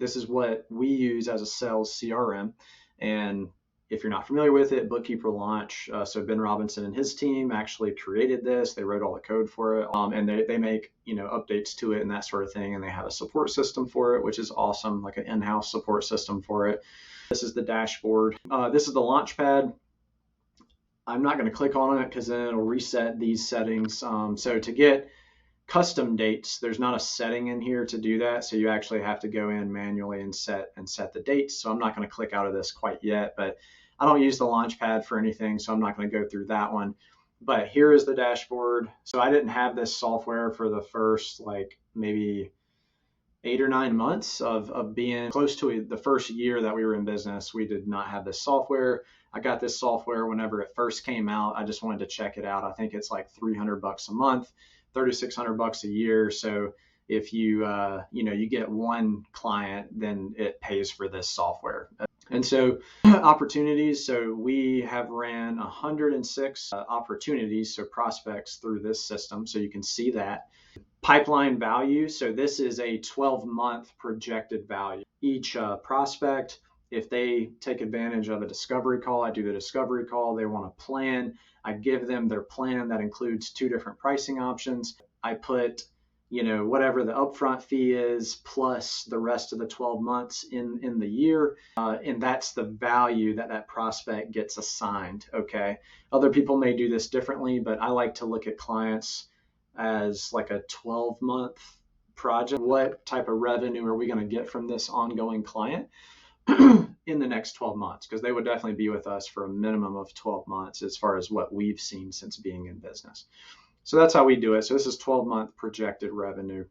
this is what we use as a sales CRM. And if you're not familiar with it, Bookkeeper Launch. So Ben Robinson and his team actually created this. They wrote all the code for it, and they make updates to it and that sort of thing. And they have a support system for it, which is awesome, like an in-house support system for it. This is the dashboard. This is the Launchpad. I'm not going to click on it because then it'll reset these settings. So to get custom dates, there's not a setting in here to do that. So you actually have to go in manually and set the dates. So I'm not going to click out of this quite yet, but I don't use the Launchpad for anything, so I'm not going to go through that one. But here is the dashboard. So I didn't have this software for the first maybe 8 or 9 months of being close to the first year that we were in business. We did not have this software. I got this software whenever it first came out. I just wanted to check it out. I think it's like $300 a month, $3,600 a year. So if you you get one client, then it pays for this software. And so opportunities, so we have ran 106 opportunities, so prospects through this system. So you can see that. Pipeline value, so this is a 12-month projected value. Each prospect, if they take advantage of a discovery call, I do the discovery call, they want a plan, I give them their plan that includes 2 different pricing options. I put whatever the upfront fee is plus the rest of the 12 months in the year. And that's the value that prospect gets assigned. Okay. Other people may do this differently, but I like to look at clients as like a 12-month project. What type of revenue are we going to get from this ongoing client in the next 12 months? Because they would definitely be with us for a minimum of 12 months as far as what we've seen since being in business. So that's how we do it. So this is 12-month projected revenue.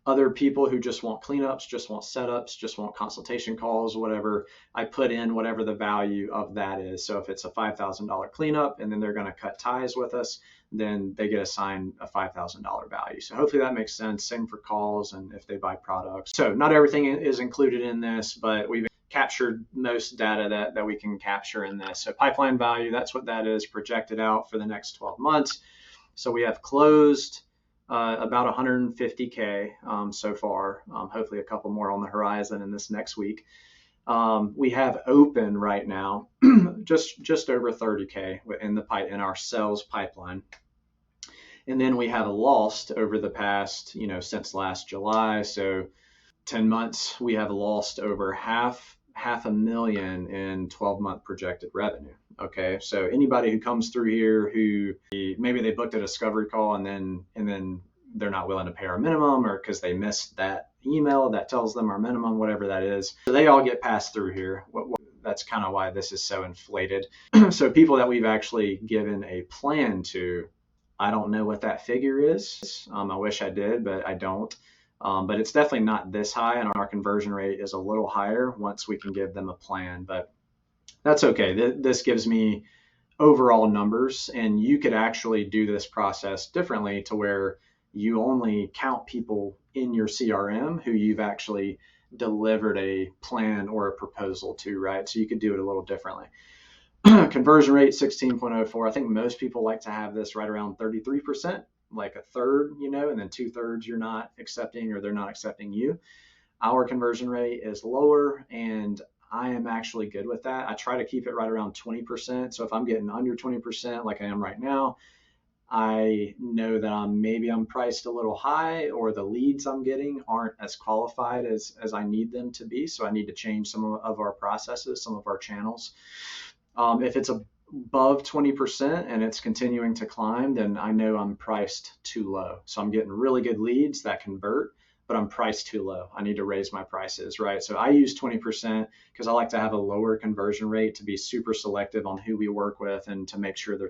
Other people who just want cleanups, just want setups, just want consultation calls, whatever, I put in whatever the value of that is. So if it's a $5,000 cleanup and then they're going to cut ties with us, then they get assigned a $5,000 value. So hopefully that makes sense. Same for calls and if they buy products. So not everything is included in this, but we've captured most data that we can capture in this. So pipeline value, that's what that is, projected out for the next 12 months. So we have closed about 150K so far, hopefully a couple more on the horizon in this next week. We have open right now just over 30K in our sales pipeline. And then we have lost over the past, since last July, so 10 months, we have lost over half a million in 12-month projected revenue. Okay, so anybody who comes through here who maybe they booked a discovery call and then they're not willing to pay our minimum, or because they missed that email that tells them our minimum, whatever that is, so they all get passed through here. That's kind of why this is so inflated. So people that we've actually given a plan to, I don't know what that figure is. I wish I did, but I don't. But it's definitely not this high, and our conversion rate is a little higher once we can give them a plan. But that's okay. This gives me overall numbers, and you could actually do this process differently to where you only count people in your CRM who you've actually delivered a plan or a proposal to, right? So you could do it a little differently. Conversion rate 16.04. I think most people like to have this right around 33%, like a third, and then 2/3 you're not accepting or they're not accepting you. Our conversion rate is lower, and I am actually good with that. I try to keep it right around 20%. So if I'm getting under 20% like I am right now, I know that I'm priced a little high, or the leads I'm getting aren't as qualified as I need them to be. So I need to change some of our processes, some of our channels. If it's above 20% and it's continuing to climb, then I know I'm priced too low. So I'm getting really good leads that convert, but I'm priced too low. I need to raise my prices, right? So I use 20% because I like to have a lower conversion rate to be super selective on who we work with and to make sure they're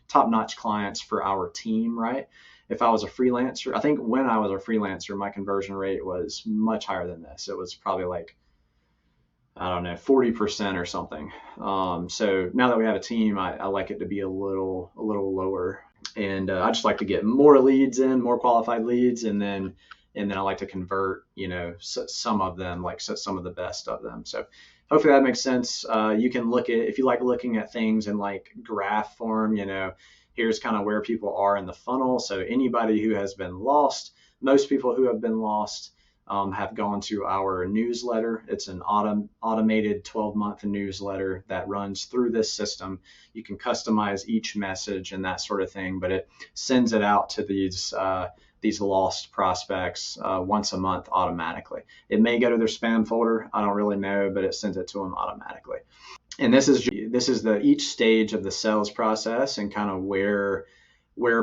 top-notch clients for our team, right? If I was a freelancer, I think when I was a freelancer, my conversion rate was much higher than this. It was probably like, I don't know, 40% or something. So now that we have a team, I like it to be a little lower. And I just like to get more leads in, more qualified leads, and then I like to convert, some of them, like some of the best of them. So hopefully that makes sense. You can look at, if you like looking at things in like graph form, here's kind of where people are in the funnel. So anybody who has been lost, most people who have been lost, have gone to our newsletter. It's an automated 12-month newsletter that runs through this system. You can customize each message and that sort of thing, but it sends it out to these lost prospects once a month automatically. It may go to their spam folder. I don't really know, but it sends it to them automatically. And this is each stage of the sales process and kind of where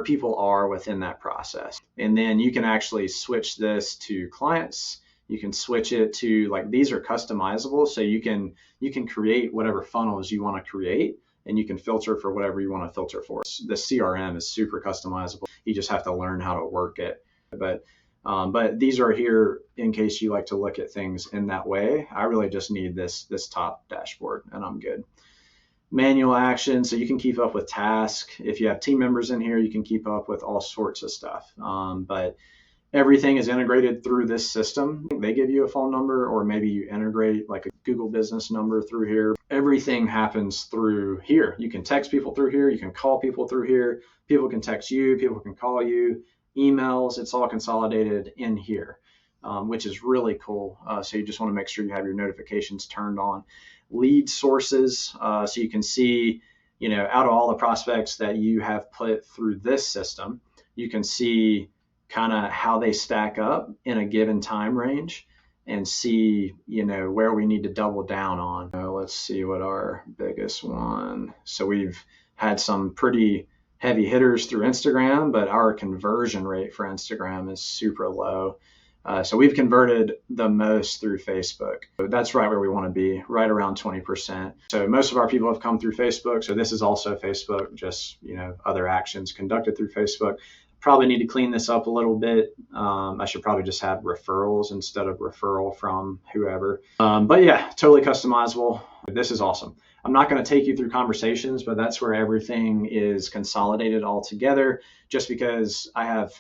people are within that process. And then you can actually switch this to clients. You can switch it to, like, these are customizable, so you can create whatever funnels you want to create, and you can filter for whatever you want to filter for. The CRM is super customizable. You just have to learn how to work it. But these are here in case you like to look at things in that way. I really just need this top dashboard and I'm good. Manual action, so you can keep up with tasks. If you have team members in here, you can keep up with all sorts of stuff. But everything is integrated through this system. They give you a phone number, or maybe you integrate like a Google business number through here. Everything happens through here. You can text people through here. You can call people through here. People can text you. People can call you. Emails, it's all consolidated in here, which is really cool. So you just want to make sure you have your notifications turned on. Lead sources, so you can see, out of all the prospects that you have put through this system, you can see kind of how they stack up in a given time range and see, where we need to double down on. Let's see what our biggest one. So we've had some pretty heavy hitters through Instagram, but our conversion rate for Instagram is super low. So we've converted the most through Facebook. That's right where we want to be, right around 20%. So most of our people have come through Facebook. So this is also Facebook, just, other actions conducted through Facebook. Probably need to clean this up a little bit. I should probably just have referrals instead of referral from whoever. But yeah, totally customizable. This is awesome. I'm not going to take you through conversations, but that's where everything is consolidated all together, just because I have,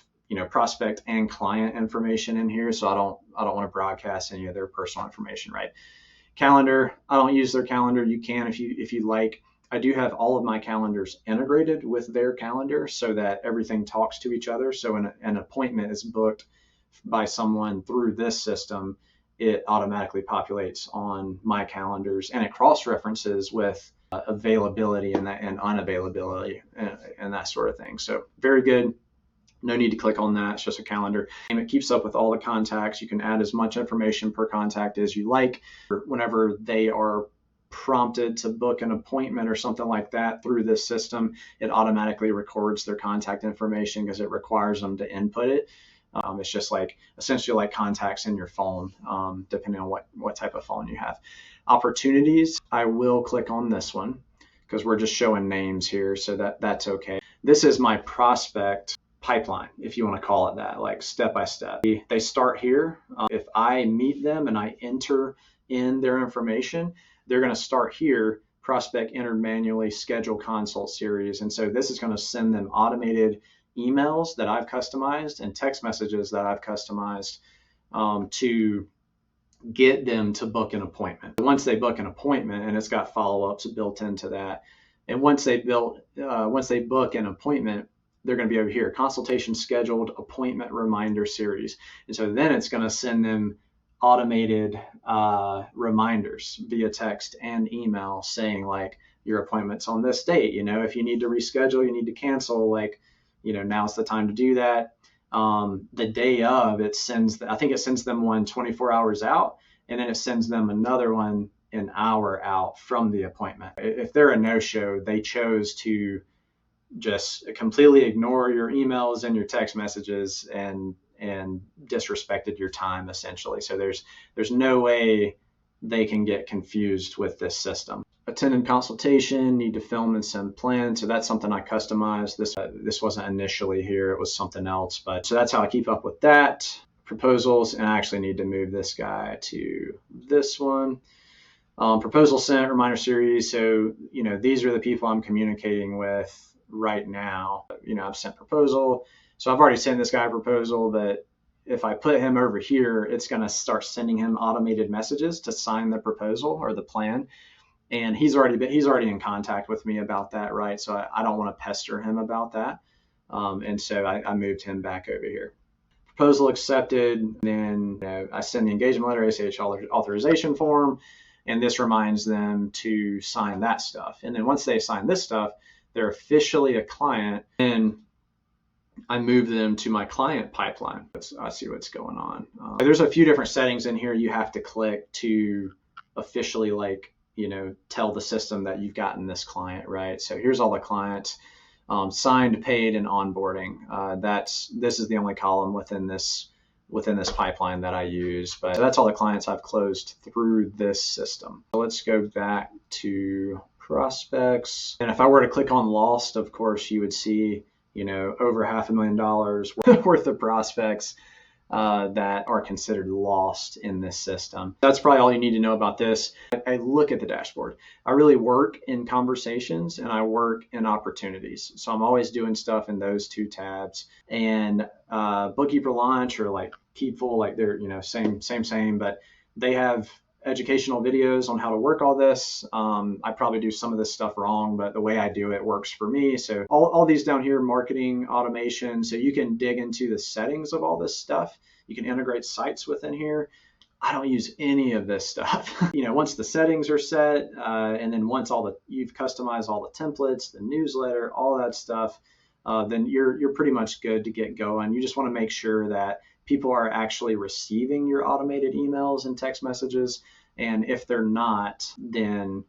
prospect and client information in here. So I don't want to broadcast any of their personal information, right? Calendar, I don't use their calendar. You can if you like. I do have all of my calendars integrated with their calendar so that everything talks to each other. So when an appointment is booked by someone through this system, it automatically populates on my calendars, and it cross-references with availability and unavailability and that sort of thing. So very good. No need to click on that. It's just a calendar. And it keeps up with all the contacts. You can add as much information per contact as you like. Whenever they are prompted to book an appointment or something like that through this system, it automatically records their contact information because it requires them to input it. It's just essentially like contacts in your phone, depending on what type of phone you have. Opportunities, I will click on this one because we're just showing names here, so that's okay. This is my prospect pipeline, if you want to call it that, like step by step. They start here. If I meet them and I enter in their information, they're going to start here, prospect entered manually, schedule consult series. And so this is going to send them automated emails that I've customized and text messages that I've customized to get them to book an appointment. Once they book an appointment, and it's got follow-ups built into that, and once they book an appointment, they're going to be over here, consultation scheduled, appointment reminder series. And so then it's going to send them automated reminders via text and email saying like, your appointment's on this date. If you need to reschedule, you need to cancel, now's the time to do that. The day of, I think it sends them one 24 hours out, and then it sends them another one an hour out from the appointment. If they're a no-show, they chose to just completely ignore your emails and your text messages and disrespected your time, essentially. So there's no way they can get confused with this system. Attended consultation, need to film and send plan. So that's something I customized. This wasn't initially here, it was something else. But so that's how I keep up with that. Proposals, and I actually need to move this guy to this one. Proposal sent, reminder series. So, these are the people I'm communicating with right now. I've sent proposal. So I've already sent this guy a proposal, but if I put him over here, it's going to start sending him automated messages to sign the proposal or the plan. And he's already in contact with me about that, right? So I don't want to pester him about that. And so I moved him back over here. proposal accepted. Then I send the engagement letter, ACH authorization form, and this reminds them to sign that stuff. And then once they sign this stuff, they're officially a client, and I move them to my client pipeline. I see what's going on. There's a few different settings in here you have to click to officially tell the system that you've gotten this client, right? So here's all the clients, signed, paid, and onboarding. This is the only column within this pipeline that I use, but that's all the clients I've closed through this system. So let's go back to prospects. And if I were to click on lost, of course, you would see, over $500,000 worth of prospects that are considered lost in this system. That's probably all you need to know about this. I look at the dashboard. I really work in conversations and I work in opportunities. So I'm always doing stuff in those two tabs. And Bookkeeper Launch or like Keepful, like they're same, but they have educational videos on how to work all this. I probably do some of this stuff wrong, but the way I do it works for me. So all these down here, marketing, automation, so you can dig into the settings of all this stuff. You can integrate sites within here. I don't use any of this stuff. Once the settings are set, and then once you've customized all the templates, the newsletter, all that stuff, then you're pretty much good to get going. You just want to make sure that people are actually receiving your automated emails and text messages. And if they're not, then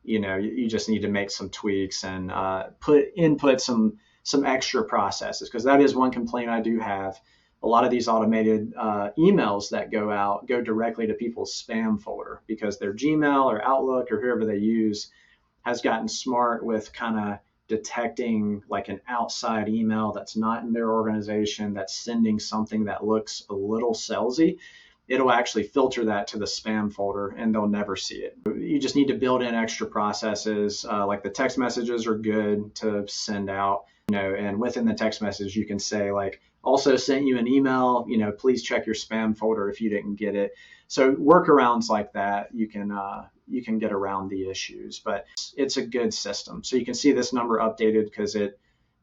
you just need to make some tweaks and input some extra processes, because that is one complaint I do have. A lot of these automated emails that go out go directly to people's spam folder because their Gmail or Outlook or whoever they use has gotten smart with kind of detecting like an outside email that's not in their organization, that's sending something that looks a little salesy. It'll actually filter that to the spam folder and they'll never see it. You just need to build in extra processes. Like the text messages are good to send out, and within the text message, you can say like, also sent you an email, please check your spam folder if you didn't get it. So workarounds like that, you can get around the issues, but it's a good system. So you can see this number updated because it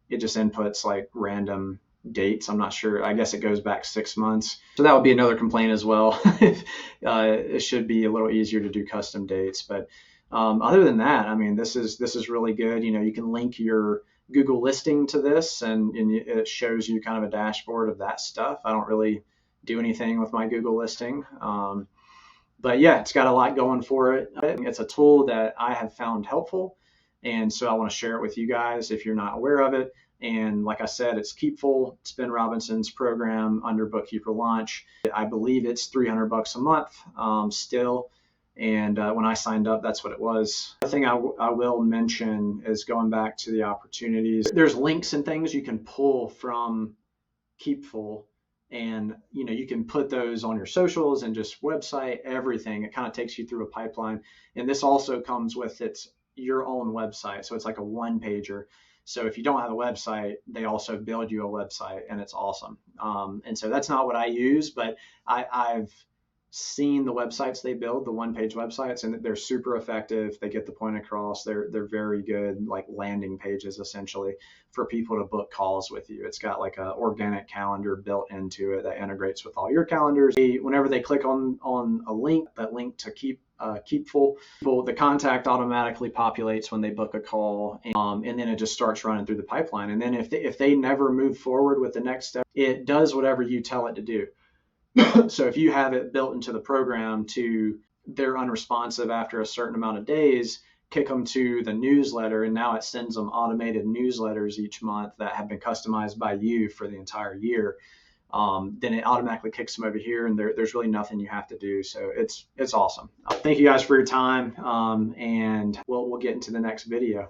just inputs like random dates. I'm not sure. I guess it goes back 6 months. So that would be another complaint as well. It should be a little easier to do custom dates. But other than that, I mean, this is really good. You can link your Google listing to this and it shows you kind of a dashboard of that stuff. I don't really do anything with my Google listing. But yeah, it's got a lot going for it. It's a tool that I have found helpful. And so I want to share it with you guys if you're not aware of it. And like I said, it's Keepful. It's Ben Robinson's program under Bookkeeper Launch. I believe it's $300 a month still. And when I signed up, that's what it was. The thing I will mention is going back to the opportunities. There's links and things you can pull from Keepful. And you can put those on your socials and just website, everything. It kind of takes you through a pipeline. And this also comes with your own website. So it's like a one pager. So if you don't have a website, they also build you a website and it's awesome. And so that's not what I use, but I've seen the websites they build, the one-page websites, and they're super effective. They get the point across. They're very good, like landing pages essentially for people to book calls with you. It's got like an organic calendar built into it that integrates with all your calendars. Whenever they click on a link, that link to Keepful, the contact automatically populates when they book a call, and then it just starts running through the pipeline. And then if they never move forward with the next step, it does whatever you tell it to do. So if you have it built into the program to they're unresponsive after a certain amount of days, kick them to the newsletter, and now it sends them automated newsletters each month that have been customized by you for the entire year. Then it automatically kicks them over here, and there's really nothing you have to do. So it's awesome. Thank you guys for your time, and we'll get into the next video.